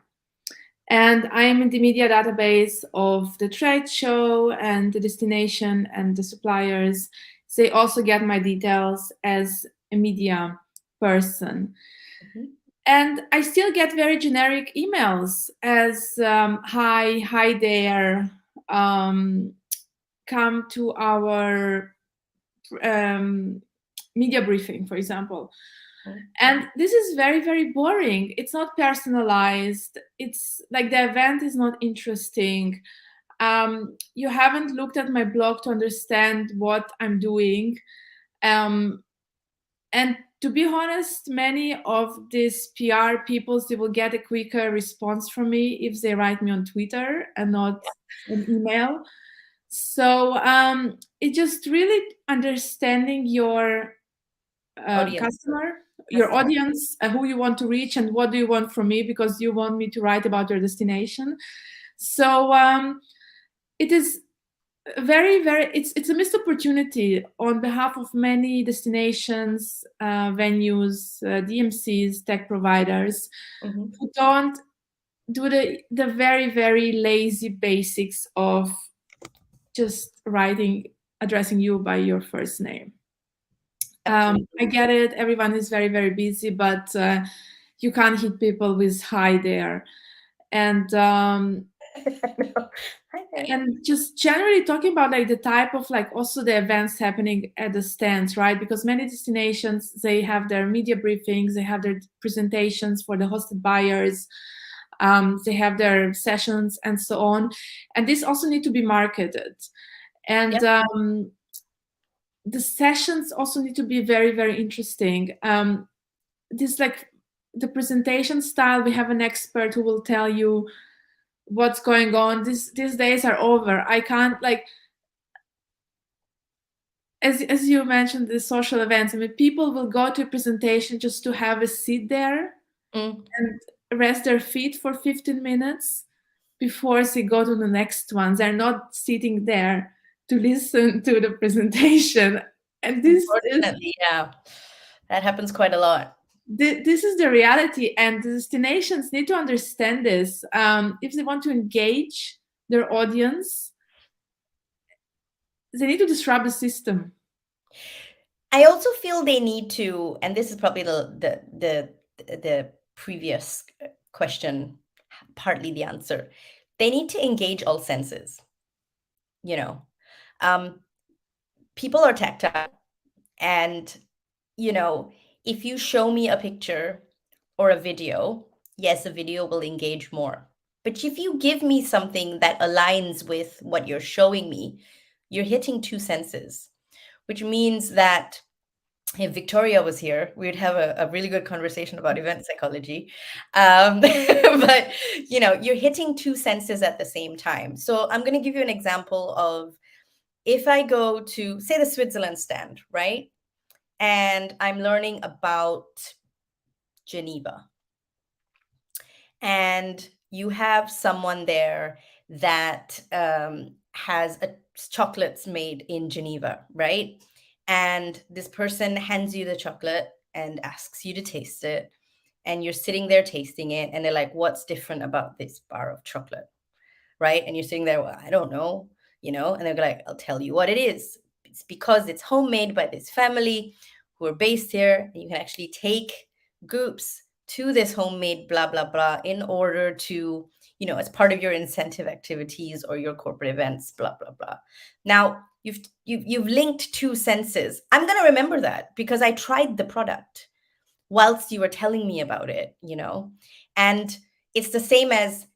and I am in the media database of the trade show and the destination and the suppliers. They also get my details as a media person. Mhm. And I still get very generic emails as hi there, come to our media briefing, for example. And this is very, very boring. It's not personalized. It's like the event is not interesting. You haven't looked at my blog to understand what I'm doing. And to be honest, many of these PR people, they will get a quicker response from me if they write me on Twitter and not an email. So it's just really understanding your customer, your audience, who you want to reach, and what do you want from me, because you want me to write about your destination. So it is very, very, it's a missed opportunity on behalf of many destinations, venues, DMCs, tech providers, who don't do the very, very lazy basics of just addressing you by your first name. I get it. Everyone is very, very busy, but you can't hit people with hi there. And and just generally talking about like the type of like also the events happening at the stands, right? Because many destinations, they have their media briefings, they have their presentations for the hosted buyers, they have their sessions and so on. And this also need to be marketed. And the sessions also need to be very, very interesting. This like the presentation style, we have an expert who will tell you what's going on. These days are over. I can't like, as you mentioned, the social events. I mean, people will go to a presentation just to have a seat there and rest their feet for 15 minutes before they go to the next one. They're not sitting there to listen to the presentation. And this is, unfortunately, yeah, that happens quite a lot. this is the reality, and the destinations need to understand this. If they want to engage their audience, they need to disrupt the system. I also feel they need to, and this is probably the previous question, partly the answer. They need to engage all senses. You know, um, people are tactile, and you know, if you show me a picture or a video, yes, a video will engage more. But if you give me something that aligns with what you're showing me, you're hitting two senses, which means that if Victoria was here, we'd have a really good conversation about event psychology. But you're hitting two senses at the same time. So I'm going to give you an example of, if I go to, say, the Switzerland stand, right? And I'm learning about Geneva. And you have someone there that has chocolates made in Geneva, right? And this person hands you the chocolate and asks you to taste it. And you're sitting there tasting it. And they're like, what's different about this bar of chocolate? Right? And you're sitting there, well, I don't know, and they're like, I'll tell you what it is. It's because it's homemade by this family who are based here, and you can actually take groups to this homemade blah blah blah in order to, as part of your incentive activities or your corporate events, blah blah blah. Now you've linked two senses. I'm going to remember that because I tried the product whilst you were telling me about it, and it's the same as,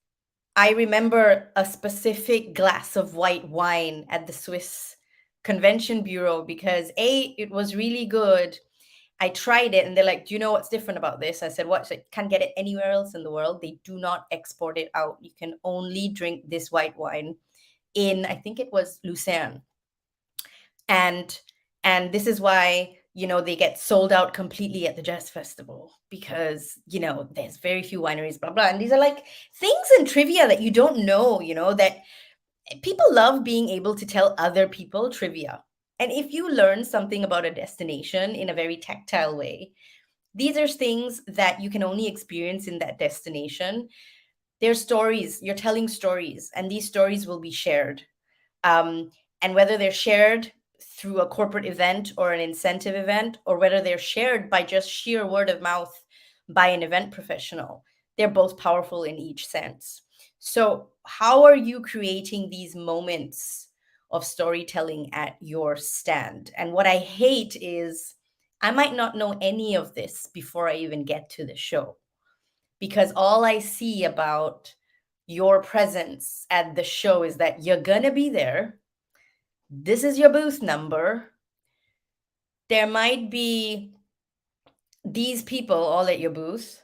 I remember a specific glass of white wine at the Swiss Convention Bureau because it was really good. I tried it and they're like, do you know what's different about this? I said, what? So, can't get it anywhere else in the world. They do not export it out. You can only drink this white wine in, I think it was Lucerne. And this is why, they get sold out completely at the jazz festival because, there's very few wineries, blah, blah. And these are like things and trivia that you don't know, that people love being able to tell other people trivia. And if you learn something about a destination in a very tactile way, these are things that you can only experience in that destination. They're stories, you're telling stories, and these stories will be shared. And whether they're shared through a corporate event or an incentive event, or whether they're shared by just sheer word of mouth by an event professional, they're both powerful in each sense. So, how are you creating these moments of storytelling at your stand? And what I hate is I might not know any of this before I even get to the show, because all I see about your presence at the show is that you're going to be there. This is your booth number. There might be these people all at your booth,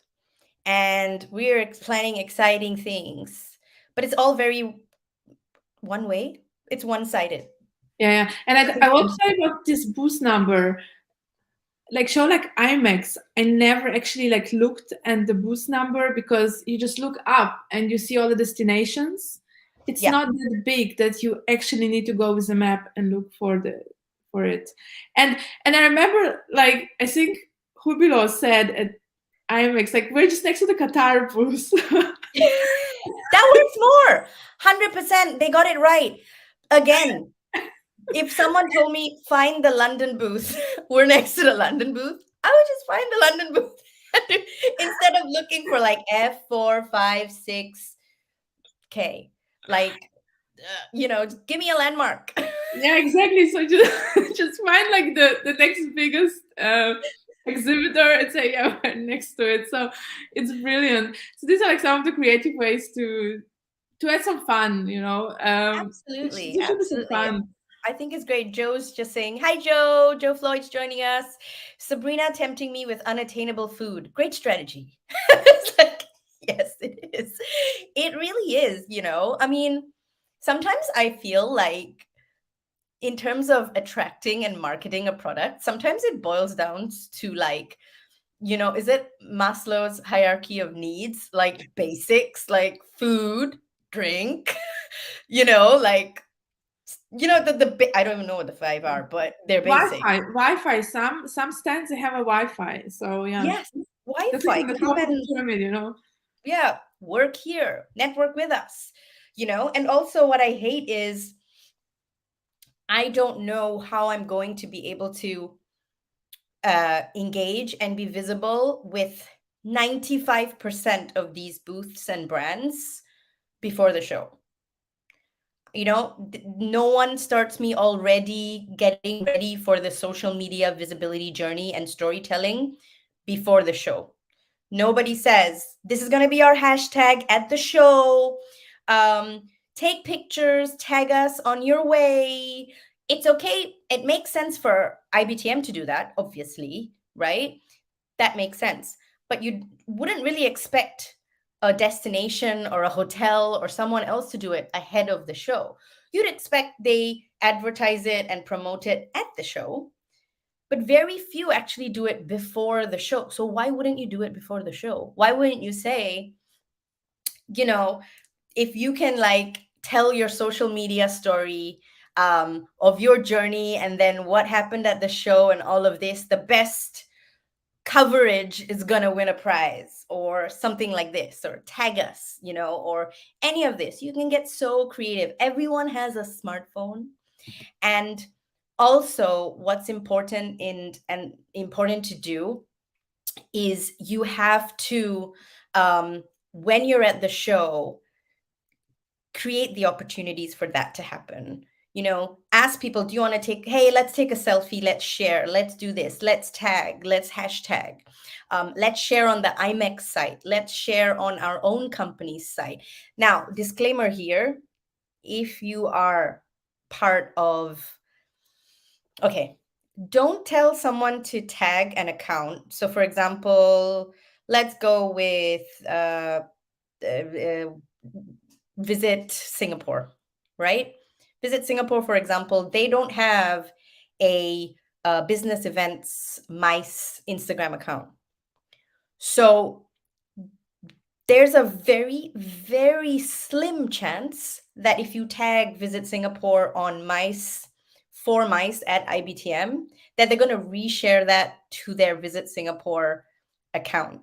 and we're planning exciting things, but it's all very one way. It's one-sided. Yeah. And I will say about this booth number, like show like IMAX, I never actually like looked at the booth number because you just look up and you see all the destinations. It's Yeah. not that big that you actually need to go with a map and look for it. And I remember, like, I think Hubilo said at IMAX, like, we're just next to the Qatar booth. That works more. 100%. They got it right. Again, if someone told me find the London booth, we're next to the London booth, I would just find the London booth instead of looking for like F4, 5, 6, K. Like, just give me a landmark. Yeah, exactly. So just find like the next biggest exhibitor and say, yeah, we're next to it. So it's brilliant. So these are like some of the creative ways to add some fun, Absolutely. this should be some Absolutely. fun. I think it's great. Joe's just saying, hi, Joe. Joe Floyd's joining us. Sabrina tempting me with unattainable food. Great strategy. It's like, yes, it is. It really is, I mean, sometimes I feel like in terms of attracting and marketing a product, sometimes it boils down to like, is it Maslow's hierarchy of needs? Like basics, like food, drink, like I don't even know what the five are, but they're basic. Wi-Fi. Some stands they have a Wi-Fi. So yeah. Yes, That's like Wi-Fi. on the Come top of the and pyramid, yeah, work here, network with us, And also what I hate is I don't know how I'm going to be able to engage and be visible with 95% of these booths and brands before the show. No one starts me already getting ready for the social media visibility journey and storytelling before the show. Nobody says this is going to be our hashtag at the show. Take pictures, tag us on your way. It's okay. It makes sense for IBTM to do that, obviously, right? That makes sense. But you wouldn't really expect a destination or a hotel or someone else to do it ahead of the show. You'd expect they advertise it and promote it at the show, but very few actually do it before the show. So why wouldn't you do it before the show? Why wouldn't you say, you know, if you can like tell your social media story of your journey and then what happened at the show and all of this, the best coverage is going to win a prize or something like this, or tag us, or any of this. You can get so creative. Everyone has a smartphone. And also what's important and important to do is you have to when you're at the show, create the opportunities for that to happen. Ask people, do you want to hey, let's take a selfie, let's share, let's do this, let's tag, let's hashtag, let's share on the IMEX site, let's share on our own company's site. Now, disclaimer here, if you are part of, okay, don't tell someone to tag an account. So for example, let's go with uh, Visit Singapore, right? Visit Singapore, for example, they don't have a business events mice Instagram account. So there's a very, very slim chance that if you tag Visit Singapore on mice, for mice at IBTM, that they're going to reshare that to their Visit Singapore account.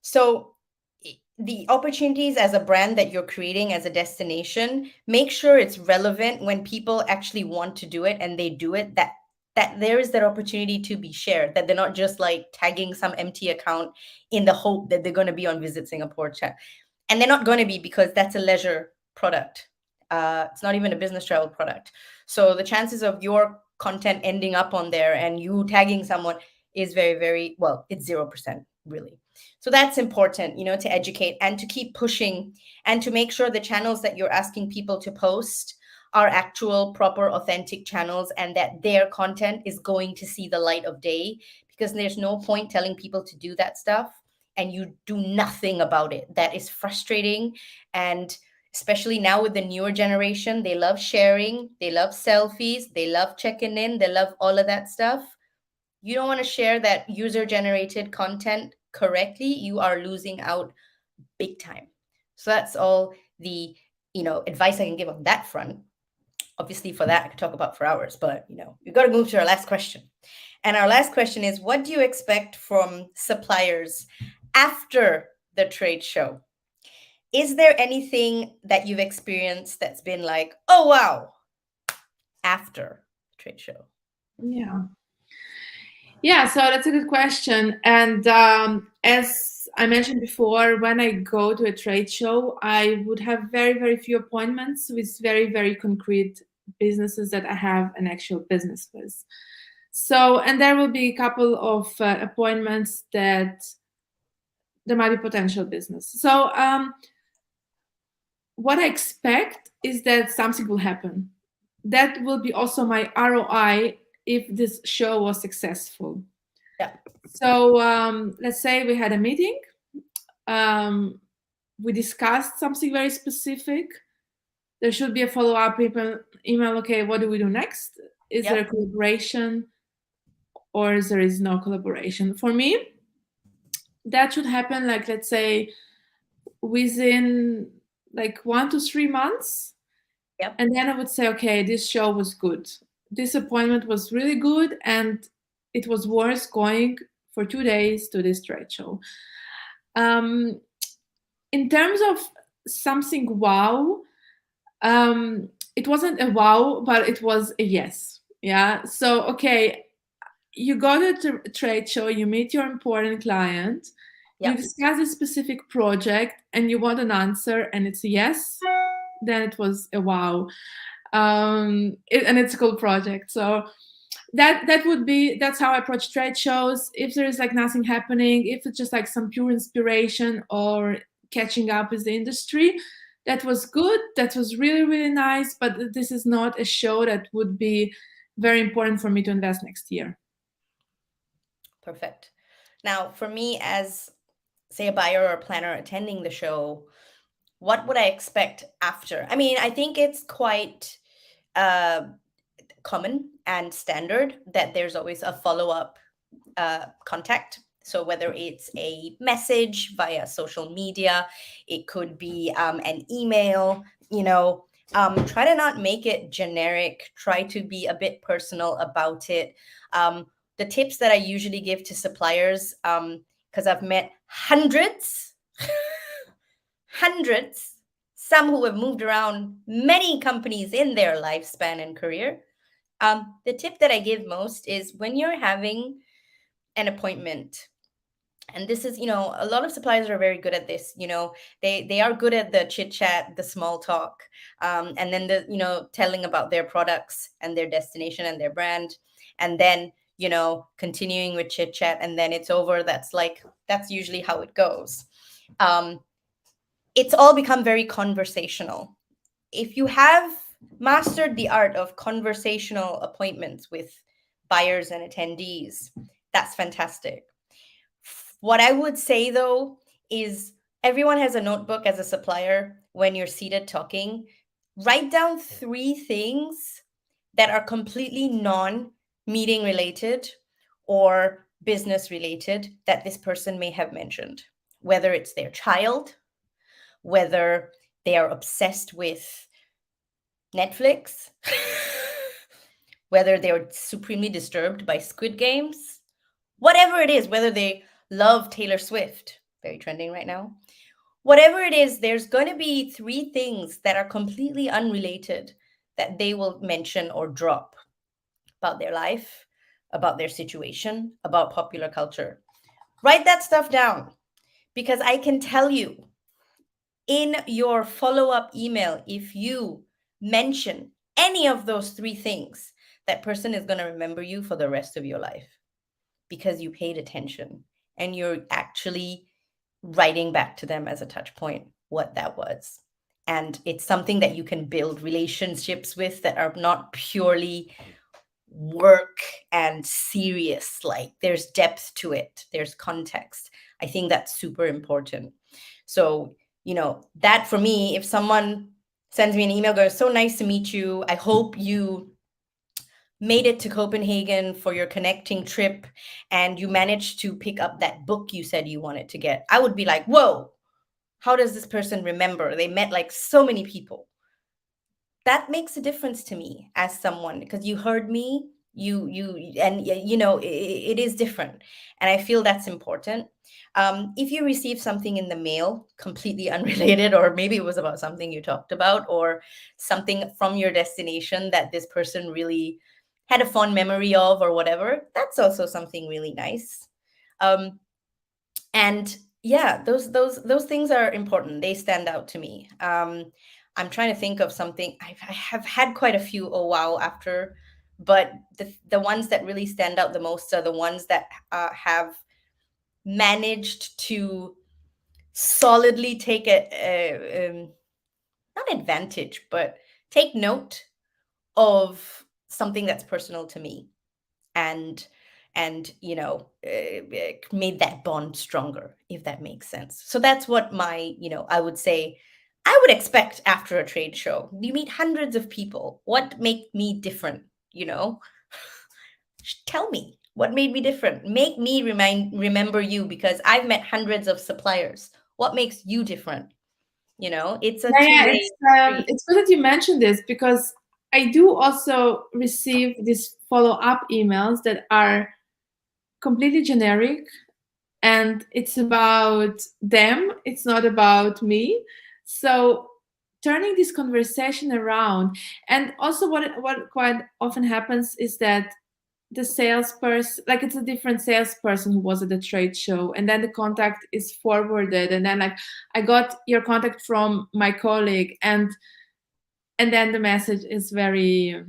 So the opportunities as a brand that you're creating as a destination, make sure it's relevant when people actually want to do it and they do it, that there is that opportunity to be shared, that they're not just like tagging some empty account in the hope that they're going to be on Visit Singapore chat. And they're not going to be, because that's a leisure product. It's not even a business travel product. So the chances of your content ending up on there and you tagging someone is very, very, well, it's 0%, really. So that's important, to educate and to keep pushing and to make sure the channels that you're asking people to post are actual, proper, authentic channels, and that their content is going to see the light of day, because there's no point telling people to do that stuff and you do nothing about it. That is frustrating. And especially now with the newer generation, they love sharing, they love selfies, they love checking in, they love all of that stuff. You don't want to share that user generated content correctly. You are losing out big time. So that's all the advice I can give on that front. Obviously, for that I could talk about for hours, but we've got to move to our last question. And our last question is, what do you expect from suppliers after the trade show? Is there anything that you've experienced that's been like, oh wow, after the trade show? Yeah, so that's a good question. And as I mentioned before, when I go to a trade show, I would have very, very few appointments with very, very concrete businesses that I have an actual business with. So, and there will be a couple of appointments that there might be potential business. So, what I expect is that something will happen. That will be also my ROI if this show was successful. Yeah. So let's say we had a meeting. We discussed something very specific. There should be a follow-up email. Okay, what do we do next? Is there a collaboration or there is no collaboration? For me, that should happen, like, let's say, within like 1 to 3 months. Yep. And then I would say, okay, this show was good. This appointment was really good and it was worth going for 2 days to this trade show. In terms of something wow, it wasn't a wow, but it was a yes. Yeah. So, okay, you go to a trade show, you meet your important client, you Yep. discuss a specific project, and you want an answer, and it's a yes, then it was a wow. And it's a cool project. So that's how I approach trade shows. If there is like nothing happening, if it's just like some pure inspiration or catching up with the industry, that was good. That was really, really nice. But this is not a show that would be very important for me to invest next year. Perfect. Now, for me, as say a buyer or a planner attending the show, what would I expect after? I mean, I think it's quite common and standard that there's always a follow-up contact. So whether it's a message via social media, it could be an email, try to not make it generic, try to be a bit personal about it. The tips that I usually give to suppliers, because I've met hundreds, hundreds, some who have moved around many companies in their lifespan and career. The tip that I give most is when you're having an appointment, and this is, a lot of suppliers are very good at this. They are good at the chit chat, the small talk, and then the telling about their products and their destination and their brand, and then continuing with chit chat, and then it's over. That's usually how it goes. It's all become very conversational. If you have mastered the art of conversational appointments with buyers and attendees, that's fantastic. What I would say though is everyone has a notebook as a supplier. When you're seated talking, write down 3 things that are completely non-meeting related or business related that this person may have mentioned, whether it's their child, whether they are obsessed with Netflix, whether they're supremely disturbed by Squid Games, whatever it is, whether they love Taylor Swift, very trending right now. Whatever it is, there's going to be 3 things that are completely unrelated that they will mention or drop about their life, about their situation, about popular culture. Write that stuff down, because I can tell you in your follow-up email, if you mention any of those 3 things, that person is going to remember you for the rest of your life because you paid attention and you're actually writing back to them as a touch point what that was. And it's something that you can build relationships with that are not purely work and serious. Like there's depth to it, there's context. I think that's super important. So, that for me, if someone sends me an email going, so nice to meet you, I hope you made it to Copenhagen for your connecting trip and you managed to pick up that book you said you wanted to get, I would be like, whoa, how does this person remember? They met like so many people. That makes a difference to me as someone, because you heard me, it is different. And I feel that's important. If you receive something in the mail completely unrelated, or maybe it was about something you talked about or something from your destination that this person really had a fond memory of or whatever, that's also something really nice. And yeah, those things are important. They stand out to me. I'm trying to think of something. I have had quite a few oh wow after, but the ones that really stand out the most are the ones that have managed to solidly take not advantage, but take note of something that's personal to me, and made that bond stronger, if that makes sense. So that's what my, I would say I would expect after a trade show. You meet hundreds of people. What made me different? Tell me what made me different. Make me remember you, because I've met hundreds of suppliers. What makes you different? It's a Yeah, two-way street. it's good that you mentioned this, because I do also receive these follow-up emails that are completely generic, and it's about them, it's not about me. So turning this conversation around. And also what quite often happens is that the salesperson, like, it's a different salesperson who was at the trade show, and then the contact is forwarded, and then, like, I got your contact from my colleague, and then the message is very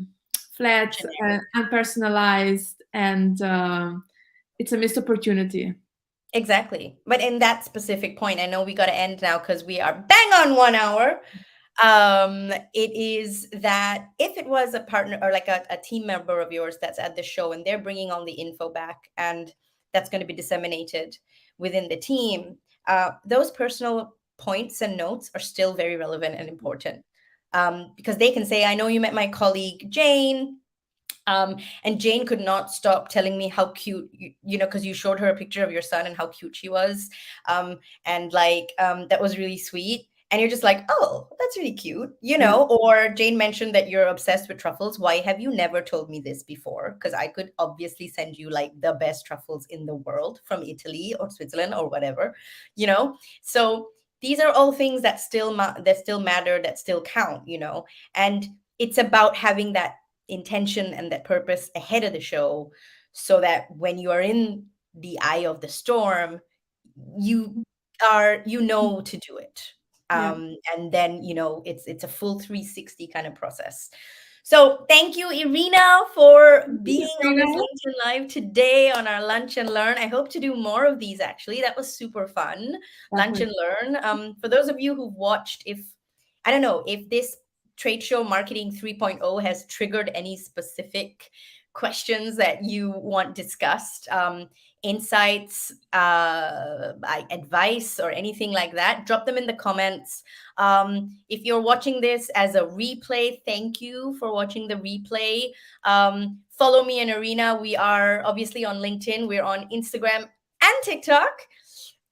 flat, Generic. unpersonalized, and it's a missed opportunity. Exactly. But in that specific point, I know we got to end now because we are bang on 1 hour. It is that if it was a partner or like a team member of yours that's at the show and they're bringing on the info back and that's going to be disseminated within the team, those personal points and notes are still very relevant and important. Because they can say, I know you met my colleague Jane, and Jane could not stop telling me how cute you know, because you showed her a picture of your son and how cute she was, and like that was really sweet. And you're just like, oh, that's really cute, you Yeah. know. Or Jane mentioned that you're obsessed with truffles. Why have you never told me this before? Because I could obviously send you like the best truffles in the world from Italy or Switzerland or whatever, you know. So these are all things that that still matter, that still count, you know. And it's about having that intention and that purpose ahead of the show so that when you are in the eye of the storm, you you know to do it. Yeah. And then, you know, it's a full 360 kind of process. So thank you, Irina, for Thank you, being on Sabrina. this LinkedIn Live today on our Lunch and Learn. I hope to do more of these, actually. That was super fun. Lunch Definitely. and Learn. For those of you who've watched, if I don't know if this Trade Show Marketing 3.0 has triggered any specific questions that you want discussed, insights, advice, or anything like that, drop them in the comments. If you're watching this as a replay, thank you for watching the replay. Follow me and Irina. We are obviously on LinkedIn, we're on Instagram and TikTok,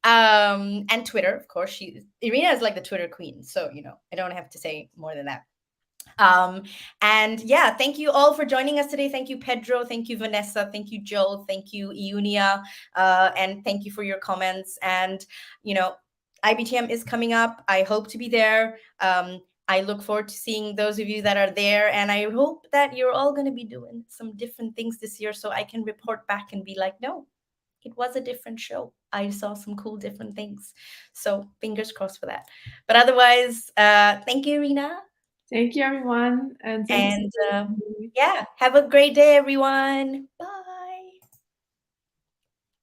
and Twitter, of course. Irina is like the Twitter queen, so you know, I don't have to say more than that. um and yeah, thank you all for joining us today. Thank you, Pedro. Thank you, Vanessa. Thank you, Joe. Thank you, Iunia. And thank you for your comments. And you know, IBTM is coming up. I hope to be there. I look forward to seeing those of you that are there, and I hope that you're all going to be doing some different things this year so I can report back and be like, no, it was a different show. I saw some cool different things. So fingers crossed for that. But otherwise, thank you, Irina. Thank you, everyone, and thanks. And yeah, have a great day, everyone. Bye.